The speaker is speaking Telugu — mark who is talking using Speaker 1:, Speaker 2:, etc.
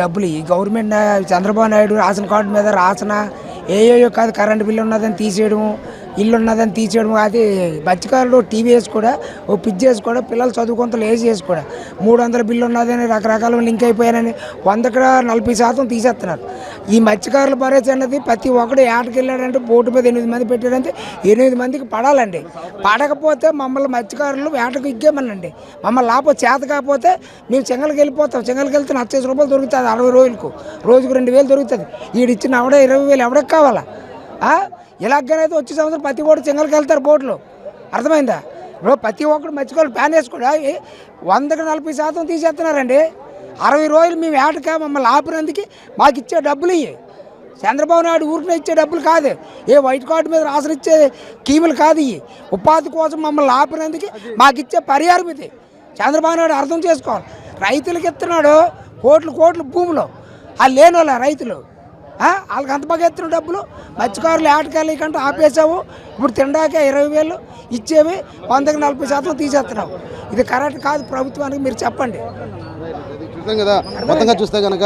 Speaker 1: డబ్బులు ఈ government Chandrababu Naidu ration card మీద రాసిన ఏయో కాదు కరెంటు బిల్లు ఉన్నదని తీసేయడము, ఇల్లు ఉన్నదని తీసేయడం, అది మత్స్యకారులు టీవీ వేసి కూడా ఓ పిచ్చి వేసి కూడా పిల్లలు చదువుకుంటూ లేచి వేసి కూడా 300 బిల్లు ఉన్నదని రకరకాల లింక్ అయిపోయానని 100కి 40% తీసేస్తున్నారు. ఈ మత్స్యకారుల భరోసా అన్నది ప్రతి ఒక్కడు ఏటకి వెళ్ళాడంటే బోటు మీద 8 మంది పెట్టాడంటే 8 మందికి పడాలండి. పడకపోతే మమ్మల్ని మత్స్యకారులు వేటకు ఇగ్గేమనండి. మమ్మల్ని లాభం చేత కాకపోతే మేము చెంగలకి వెళ్ళిపోతాం. చెంగలకి వెళ్తే 40 రూపాయలు దొరుకుతుంది 60 రోజులకు, రోజుకు 2000 దొరుకుతుంది. ఈడిచ్చిన ఆవిడ 20,000 ఎవరికి కావాలా? ఇలాగైతే వచ్చే సంవత్సరం ప్రతి ఒక్కరు చెంగలకి వెళ్తారు బోట్లు. అర్థమైందా? ఇప్పుడు ప్రతి ఒక్కరు మత్స్యకారులు ప్యాన్ వేసుకుండా 100కి 40% తీసేస్తున్నారండి. 60 రోజులు మేము ఏటక మమ్మల్ని ఆపినందుకు మాకు ఇచ్చే డబ్బులు ఇవి చంద్రబాబు నాయుడు ఊరికి ఇచ్చే డబ్బులు కాదు, ఏ వైట్ కార్డు మీద రాసిన ఇచ్చే స్కీములు కాదు. ఇవి ఉపాధి కోసం మమ్మల్ని ఆపినందుకు మాకు ఇచ్చే పరిహారం ఇది. చంద్రబాబు నాయుడు అర్థం చేసుకోవాలి. రైతులకు ఇస్తున్నాడు కోట్లు భూములు, వాళ్ళు లేని వాళ్ళ రైతులు వాళ్ళకి అంత బాగా ఎత్తున్న డబ్బులు మత్స్యకారులు ఏటకెళ్ళకంటే ఆపేసావు. ఇప్పుడు తిండాకే 20,000 ఇచ్చేవి 100కి 40% తీసేస్తున్నావు. ఇది కరెక్ట్ కాదు ప్రభుత్వానికి, మీరు చెప్పండి.
Speaker 2: చూసాం కదా మొత్తంగా చూస్తే కనుక